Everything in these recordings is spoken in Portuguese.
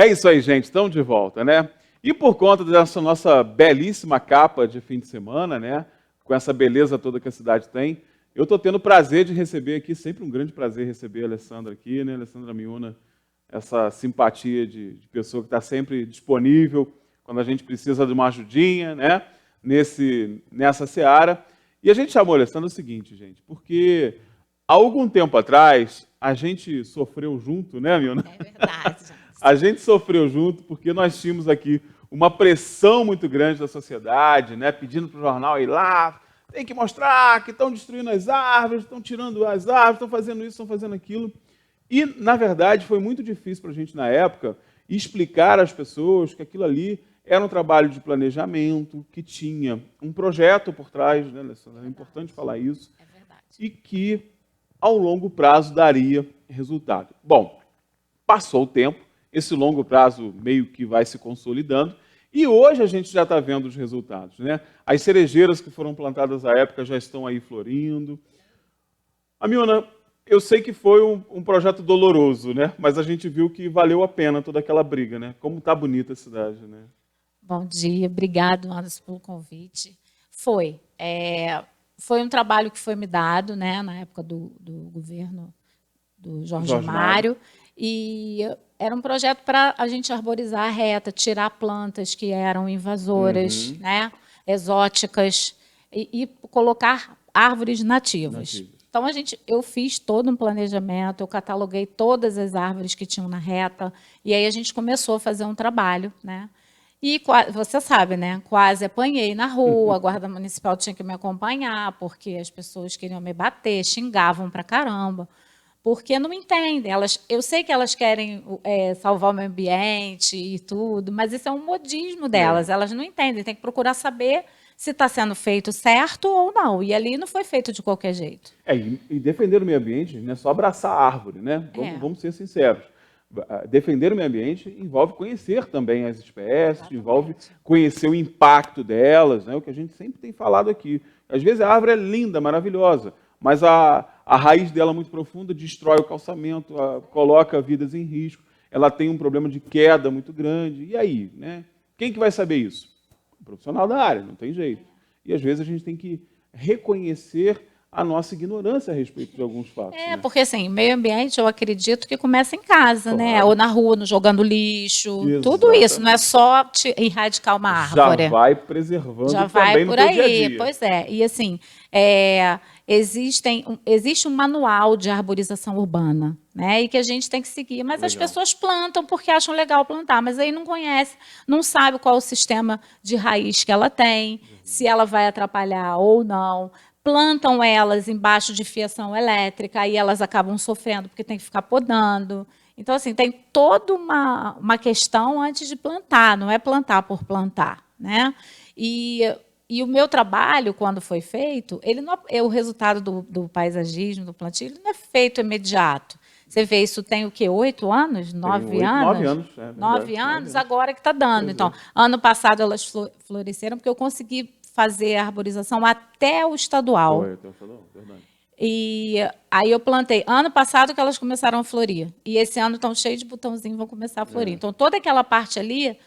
É isso aí, gente. Estamos de volta, né? E por conta dessa nossa belíssima capa de fim de semana, né? Com essa beleza toda que a cidade tem, eu estou tendo o prazer de receber aqui, sempre um grande prazer receber a Alessandra aqui, né? Alessandra Miuna, essa simpatia de pessoa que está sempre disponível quando a gente precisa de uma ajudinha, né? Nessa seara. E a gente chamou a Alessandra o seguinte, gente, porque há algum tempo atrás a gente sofreu junto, né, Miuna? É verdade, gente. A gente sofreu junto porque nós tínhamos aqui uma pressão muito grande da sociedade, né, pedindo para o jornal ir lá, tem que mostrar que estão destruindo as árvores, estão tirando as árvores, estão fazendo isso, estão fazendo aquilo. E, na verdade, foi muito difícil para a gente, na época, explicar às pessoas que aquilo ali era um trabalho de planejamento, que tinha um projeto por trás, né, Alessandra? É importante falar isso. É verdade. E que, ao longo prazo, daria resultado. Bom, passou o tempo, esse longo prazo meio que vai se consolidando, e hoje a gente já está vendo os resultados, né? As cerejeiras que foram plantadas à época já estão aí florindo. A Miuna, eu sei que foi um projeto doloroso, né? Mas a gente viu que valeu a pena toda aquela briga, né? Como está bonita a cidade, né? Bom dia, obrigado, Anderson, pelo convite. Foi um trabalho que foi me dado, né, na época do governo do Jorge Mário, e era um projeto para a gente arborizar a reta, tirar plantas que eram invasoras, né, exóticas, e colocar árvores nativas. Então, eu fiz todo um planejamento, eu cataloguei todas as árvores que tinham na reta, e aí a gente começou a fazer um trabalho, né? E você sabe, né? Quase apanhei na rua, a guarda municipal tinha que me acompanhar, porque as pessoas queriam me bater, xingavam pra caramba, porque não entendem. Eu sei que elas querem salvar o meio ambiente e tudo, mas isso é um modismo delas. Elas não entendem, tem que procurar saber se está sendo feito certo ou não. E ali não foi feito de qualquer jeito. E defender o meio ambiente não é só abraçar a árvore, né? Vamos ser sinceros. Defender o meio ambiente envolve conhecer também as espécies, exatamente, envolve conhecer o impacto delas, né? O que a gente sempre tem falado aqui. Às vezes a árvore é linda, maravilhosa, mas a raiz dela muito profunda destrói o calçamento, coloca vidas em risco, ela tem um problema de queda muito grande. E aí, né? Quem que vai saber isso? O profissional da área, não tem jeito. E às vezes a gente tem que reconhecer a nossa ignorância a respeito de alguns fatos. Né? Porque assim, meio ambiente eu acredito que começa em casa, claro, né? Ou na rua, no jogando lixo, exatamente, tudo isso, não é só erradicar uma árvore. Já vai preservando já também vai por no aí, dia a dia. Pois é. E assim, existe um manual de arborização urbana, né? E que a gente tem que seguir, mas legal, as pessoas plantam porque acham legal plantar, mas aí não conhece, não sabe qual é o sistema de raiz que ela tem, se ela vai atrapalhar ou não. Plantam elas embaixo de fiação elétrica, aí elas acabam sofrendo porque tem que ficar podando. Então, assim, tem toda uma questão antes de plantar, não é plantar por plantar, né? E o meu trabalho, quando foi feito, o resultado do paisagismo, do plantio, ele não é feito imediato. Você vê, isso tem o quê? 8 anos? 9 anos? 9 anos. 9 anos, agora que está dando. Pois então, ano passado elas floresceram, porque eu consegui fazer a arborização até o estadual. Foi, até o estadual, verdade. E aí eu plantei. Ano passado que elas começaram a florir. E esse ano estão cheios de botãozinho, vão começar a florir. Então, toda aquela parte ali,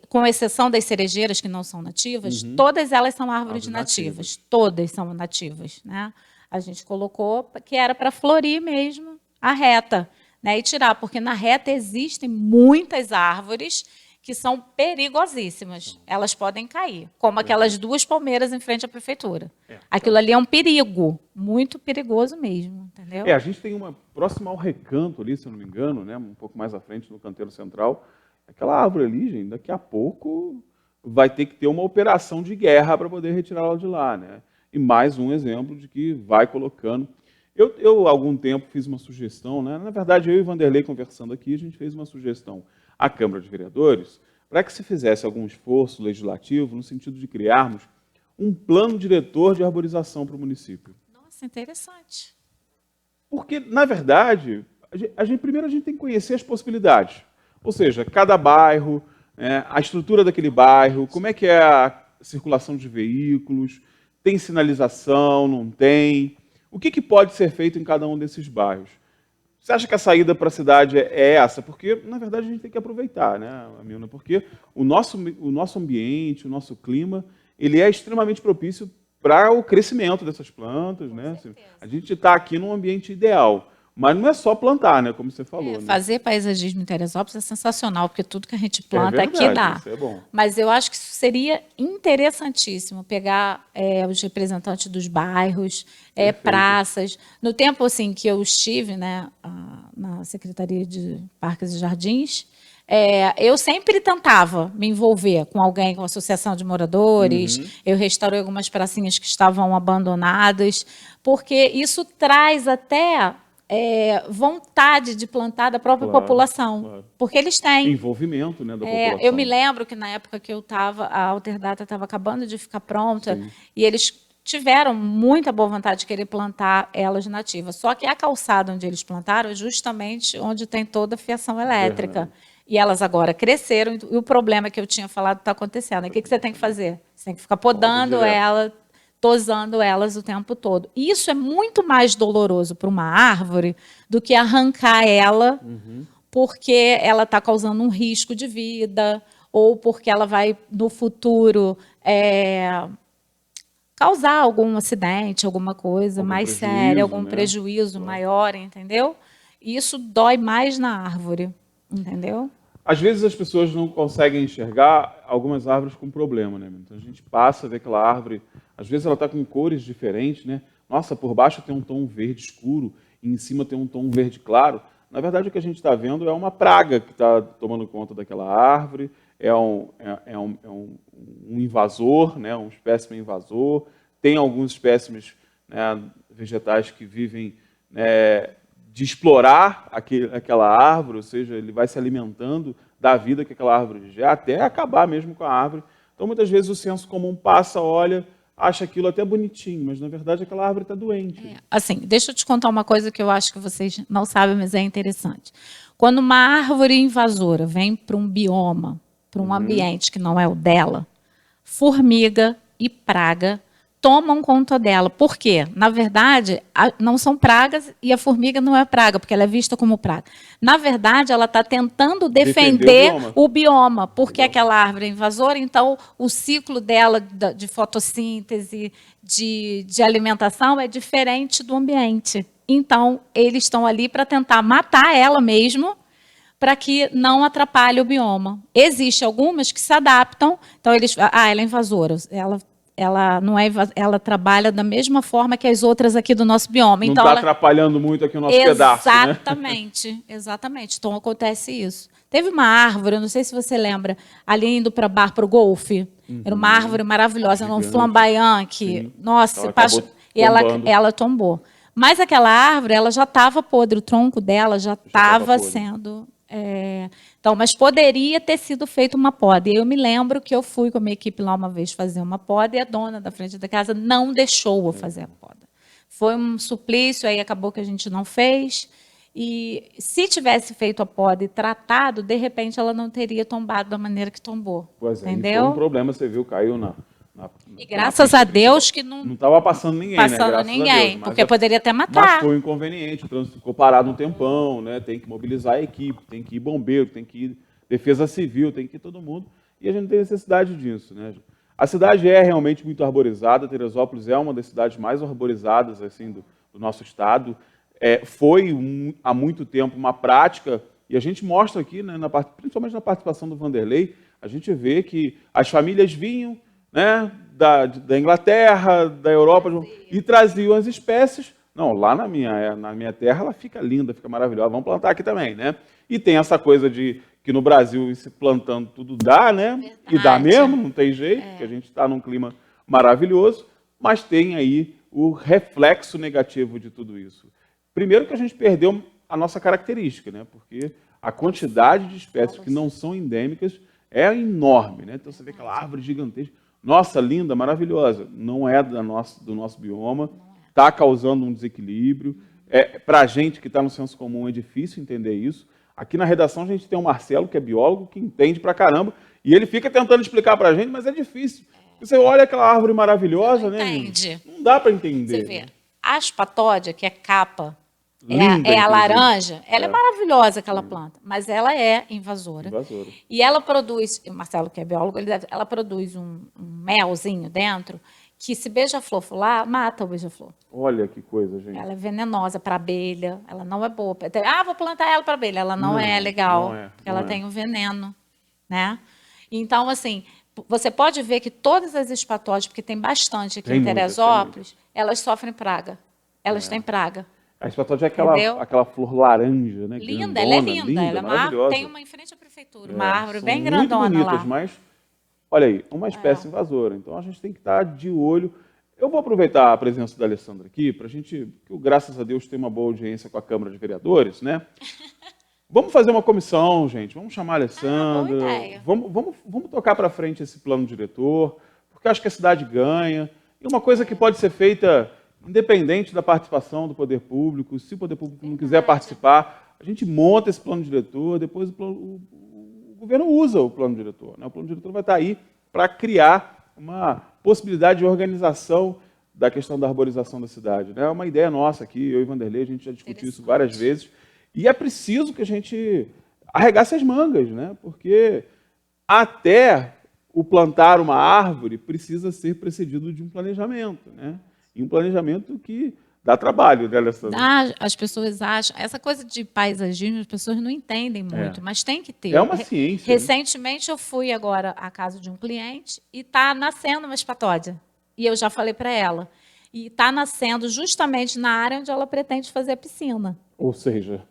com exceção das cerejeiras, que não são nativas, todas elas são árvores nativas. Todas são nativas. Né? A gente colocou que era para florir mesmo a reta, né? E tirar, porque na reta existem muitas árvores que são perigosíssimas. Elas podem cair, como aquelas 2 palmeiras em frente à prefeitura. Aquilo ali é um perigo, muito perigoso mesmo, entendeu? A gente tem uma próxima ao Recanto ali, se eu não me engano, né, um pouco mais à frente, no canteiro central. Aquela árvore ali, gente, daqui a pouco vai ter que ter uma operação de guerra para poder retirá-la de lá, né? E mais um exemplo de que vai colocando. Eu há algum tempo, fiz uma sugestão, né? Na verdade, eu e o Vanderlei conversando aqui, a gente fez uma sugestão à Câmara de Vereadores para que se fizesse algum esforço legislativo no sentido de criarmos um plano diretor de arborização para o município. Nossa, interessante. Porque, na verdade, primeiro a gente tem que conhecer as possibilidades. Ou seja, cada bairro, a estrutura daquele bairro, como é que é a circulação de veículos, tem sinalização, não tem? O que pode ser feito em cada um desses bairros? Você acha que a saída para a cidade é essa? Porque, na verdade, a gente tem que aproveitar, né, Milna? Porque o nosso ambiente, o nosso clima, ele é extremamente propício para o crescimento dessas plantas, né? Assim, a gente está aqui num ambiente ideal. Mas não é só plantar, né? Como você falou. Né? Fazer paisagismo em Teresópolis é sensacional, porque tudo que a gente planta verdade, aqui dá. Isso é bom. Mas eu acho que isso seria interessantíssimo, pegar os representantes dos bairros, praças. No tempo assim, que eu estive, né, na Secretaria de Parques e Jardins, eu sempre tentava me envolver com alguém, com a associação de moradores. Eu restaurei algumas pracinhas que estavam abandonadas, porque isso traz até vontade de plantar da própria população. Claro. Porque eles têm. Envolvimento, né, da população. Eu me lembro que na época que eu estava, a Alterdata estava acabando de ficar pronta. Sim. E eles tiveram muita boa vontade de querer plantar elas nativas. Só que a calçada onde eles plantaram é justamente onde tem toda a fiação elétrica. Verdade. E elas agora cresceram, e o problema que eu tinha falado está acontecendo. O que você tem que fazer? Você tem que ficar podando ela, tosando elas o tempo todo. E isso é muito mais doloroso para uma árvore do que arrancar ela, porque ela está causando um risco de vida, ou porque ela vai, no futuro, causar algum acidente, alguma coisa mais séria, algum prejuízo maior, entendeu? E isso dói mais na árvore, entendeu? Às vezes as pessoas não conseguem enxergar algumas árvores com problema, né? Então a gente passa, vê aquela árvore, às vezes ela está com cores diferentes, né? Nossa, por baixo tem um tom verde escuro e em cima tem um tom verde claro. Na verdade, o que a gente está vendo é uma praga que está tomando conta daquela árvore, é um invasor, né? Um espécime invasor. Tem alguns espécimes, né, vegetais que vivem, né, de explorar aquela árvore, ou seja, ele vai se alimentando da vida que aquela árvore gera, até acabar mesmo com a árvore. Então, muitas vezes, o senso comum passa, olha, acha aquilo até bonitinho, mas, na verdade, aquela árvore está doente. Assim, deixa eu te contar uma coisa que eu acho que vocês não sabem, mas é interessante. Quando uma árvore invasora vem para um bioma, para um ambiente que não é o dela, formiga e praga tomam conta dela. Por quê? Na verdade, não são pragas e a formiga não é praga, porque ela é vista como praga. Na verdade, ela está tentando defender o bioma, porque aquela árvore é invasora, então o ciclo dela de fotossíntese, de alimentação é diferente do ambiente. Então, eles estão ali para tentar matar ela mesmo, para que não atrapalhe o bioma. Existem algumas que se adaptam, então ela é invasora, ela não é, ela trabalha da mesma forma que as outras aqui do nosso bioma. Não está atrapalhando muito aqui o nosso pedaço, né? Exatamente, exatamente. Então acontece isso. Teve uma árvore, eu não sei se você lembra, ali indo para o golfe. Era uma árvore maravilhosa, era um flamboyant que, nossa, ela tombou. Mas aquela árvore, ela já estava podre, o tronco dela já estava sendo... Então, mas poderia ter sido feita uma poda. E eu me lembro que eu fui com a minha equipe lá uma vez fazer uma poda e a dona da frente da casa não deixou eu fazer a poda. Foi um suplício, aí acabou que a gente não fez. E se tivesse feito a poda e tratado, de repente ela não teria tombado da maneira que tombou. Pois é, entendeu? Foi um problema, você viu, caiu e graças a Deus que não estava passando ninguém, passando ninguém, porque poderia até matar. Mas foi um inconveniente, o trânsito ficou parado um tempão, né? Tem que mobilizar a equipe, tem que ir bombeiro, tem que ir defesa civil, tem que ir todo mundo. E a gente tem necessidade disso, né? A cidade é realmente muito arborizada, Teresópolis é uma das cidades mais arborizadas assim, do nosso estado. Foi há muito tempo uma prática, e a gente mostra aqui, né, principalmente na participação do Vanderlei, a gente vê que as famílias vinham, né, da Inglaterra, da Europa, e traziam as espécies. Não, lá na minha terra ela fica linda, fica maravilhosa, vamos plantar aqui também, né? E tem essa coisa de que no Brasil, se plantando tudo dá, né? Verdade. E dá mesmo, não tem jeito, porque a gente está num clima maravilhoso, mas tem aí o reflexo negativo de tudo isso. Primeiro que a gente perdeu a nossa característica, né? Porque a quantidade de espécies que não são endêmicas é enorme, né? Então você vê aquela árvore gigantesca, nossa, linda, maravilhosa, não é do nosso bioma, está causando um desequilíbrio. Para a gente que está no senso comum é difícil entender isso. Aqui na redação a gente tem o Marcelo, que é biólogo, que entende pra caramba, e ele fica tentando explicar para a gente, mas é difícil. Você olha aquela árvore maravilhosa, né? Entende. Não dá para entender. Você vê, a aspatódia, que é capa Linda, é a inclusive. laranja. Ela é maravilhosa, aquela planta, mas ela é invasora. E ela produz, o Marcelo, que é biólogo, ela produz um melzinho dentro que, se beija-flor for lá, mata o beija-flor. Olha que coisa, gente. Ela é venenosa para abelha, ela não é boa. Vou plantar ela para abelha. Ela não é legal, porque ela tem um veneno, né? Então, assim, você pode ver que todas as espatóides, porque tem bastante aqui em Teresópolis, elas sofrem praga. Elas têm praga. A espatóide é aquela flor laranja, né? Linda, grandona, ela é linda. Ela é maravilhosa. Tem uma em frente à prefeitura, uma árvore bem grandona muito bonitas, lá. Mas, olha aí, uma espécie invasora. Então, a gente tem que estar de olho. Eu vou aproveitar a presença da Alessandra aqui, para a gente, que graças a Deus tem uma boa audiência com a Câmara de Vereadores, né? Vamos fazer uma comissão, gente. Vamos chamar a Alessandra. Boa ideia. Vamos tocar para frente esse plano diretor, porque eu acho que a cidade ganha. E uma coisa que pode ser feita independente da participação do poder público, se o poder público não quiser participar, a gente monta esse plano diretor, depois o governo usa o plano diretor, né? O plano diretor vai estar aí para criar uma possibilidade de organização da questão da arborização da cidade, né? É uma ideia nossa aqui, eu e Vanderlei, a gente já discutiu isso várias vezes, e é preciso que a gente arregace as mangas, né? Porque até o plantar uma árvore precisa ser precedido de um planejamento, né? E um planejamento que dá trabalho, né, Alessandra? As pessoas acham... Essa coisa de paisagismo, as pessoas não entendem muito, mas tem que ter. É uma ciência. Recentemente, eu fui agora à casa de um cliente e está nascendo uma espatódia. E eu já falei para ela. E está nascendo justamente na área onde ela pretende fazer a piscina. Ou seja...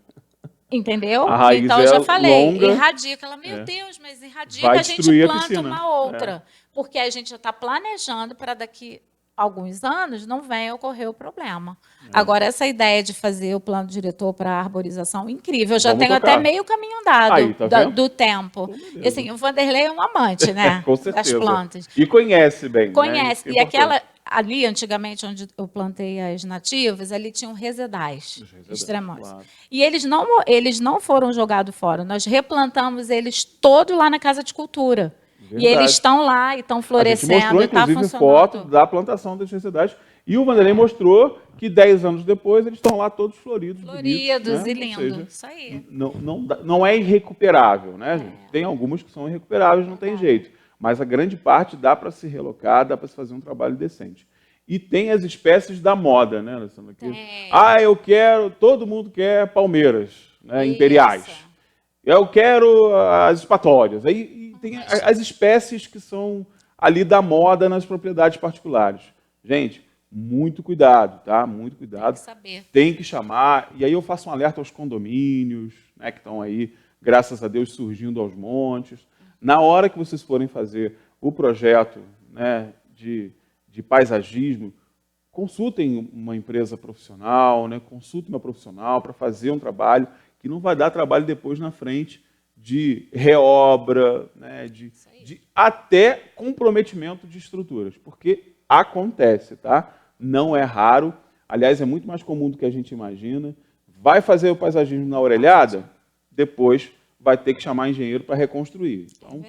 Entendeu? A raiz então, eu já falei, longa, irradica. Ela, meu Deus, mas irradica, a gente planta uma outra. Porque a gente já está planejando para daqui alguns anos não venha ocorrer o problema. Agora, essa ideia de fazer o plano diretor para a arborização, incrível. Eu já tenho até meio caminho andado do tempo. E, assim, o Vanderlei é um amante, né? Com certeza. Das plantas. E conhece bem. Conhece. Né? E aquela... Ali, antigamente, onde eu plantei as nativas, ali tinham resedais extremos. Claro. E eles não foram jogados fora. Nós replantamos eles todos lá na Casa de Cultura. Verdade. E eles estão lá e estão florescendo. A gente mostrou, inclusive, foto da plantação das resedais. E o Vanderlei mostrou que 10 anos depois eles estão lá todos floridos. Floridos bonitos, e né? lindos. Isso aí. Não é irrecuperável, né, gente? Tem algumas que são irrecuperáveis, não tem jeito. Mas a grande parte dá para se relocar, dá para se fazer um trabalho decente. E tem as espécies da moda, né, Alessandra? Todo mundo quer palmeiras, né, imperiais. Eu quero as espatódias. Aí tem as espécies que são ali da moda nas propriedades particulares. Gente, muito cuidado, tá? Muito cuidado. Tem que saber. Tem que chamar. E aí eu faço um alerta aos condomínios, né, que estão aí, graças a Deus, surgindo aos montes. Na hora que vocês forem fazer o projeto, né, de paisagismo, consultem uma empresa profissional, né, consultem uma profissional para fazer um trabalho que não vai dar trabalho depois na frente de reobra, né, de até comprometimento de estruturas, porque acontece, tá? Não é raro, aliás, é muito mais comum do que a gente imagina. Vai fazer o paisagismo na orelhada, depois vai ter que chamar engenheiro para reconstruir. Então,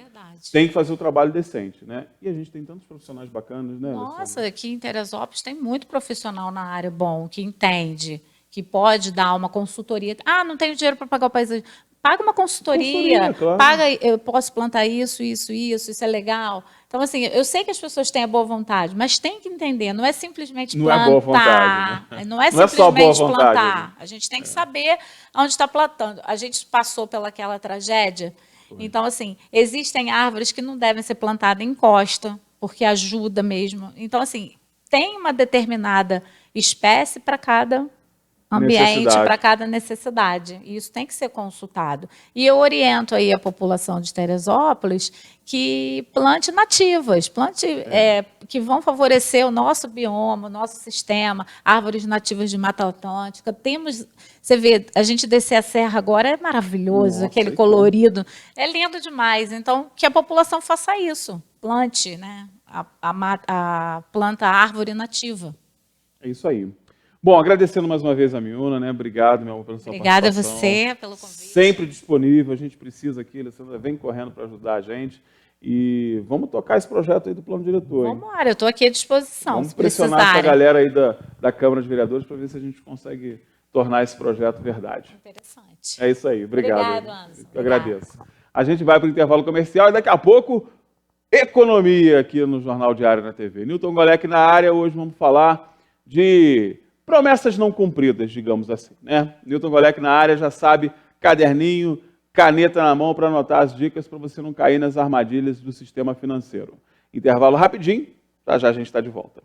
tem que fazer o trabalho decente, né? E a gente tem tantos profissionais bacanas, né? Nossa, aqui em Teresópolis tem muito profissional na área bom, que entende, que pode dar uma consultoria. Não tenho dinheiro para pagar o paisagismo. Paga uma consultoria, claro. Eu posso plantar isso é legal. Então, assim, eu sei que as pessoas têm a boa vontade, mas tem que entender, não é simplesmente plantar. É boa vontade, né? Não é simplesmente plantar. A gente tem que saber onde está plantando. A gente passou pelaquela tragédia. Então, assim, existem árvores que não devem ser plantadas em costa, porque ajuda mesmo. Então, assim, tem uma determinada espécie para cada ambiente, para cada necessidade. E isso tem que ser consultado. E eu oriento aí a população de Teresópolis que plante nativas, que vão favorecer o nosso bioma, o nosso sistema, árvores nativas de Mata Atlântica. Você vê, a gente descer a serra agora é maravilhoso, aquele colorido. É lindo demais. Então, que a população faça isso. Plante, né, a planta a árvore nativa. É isso aí. Bom, agradecendo mais uma vez a Miúna, né? Obrigado, meu amor, pela sua participação. Obrigada a você pelo convite. Sempre disponível, a gente precisa aqui, a Alessandra vem correndo para ajudar a gente. E vamos tocar esse projeto aí do plano diretor. Vamos embora, eu estou aqui à disposição. Vamos pressionar essa galera aí da Câmara de Vereadores para ver se a gente consegue tornar esse projeto verdade. Interessante. É isso aí. Obrigado. Obrigado, Anderson. Eu agradeço. A gente vai para o intervalo comercial e daqui a pouco, economia aqui no Jornal Diário na TV. Newton Golec na área. Hoje vamos falar de promessas não cumpridas, digamos assim, né? Newton Golec na área, já sabe, caderninho, caneta na mão para anotar as dicas para você não cair nas armadilhas do sistema financeiro. Intervalo rapidinho, já já a gente está de volta.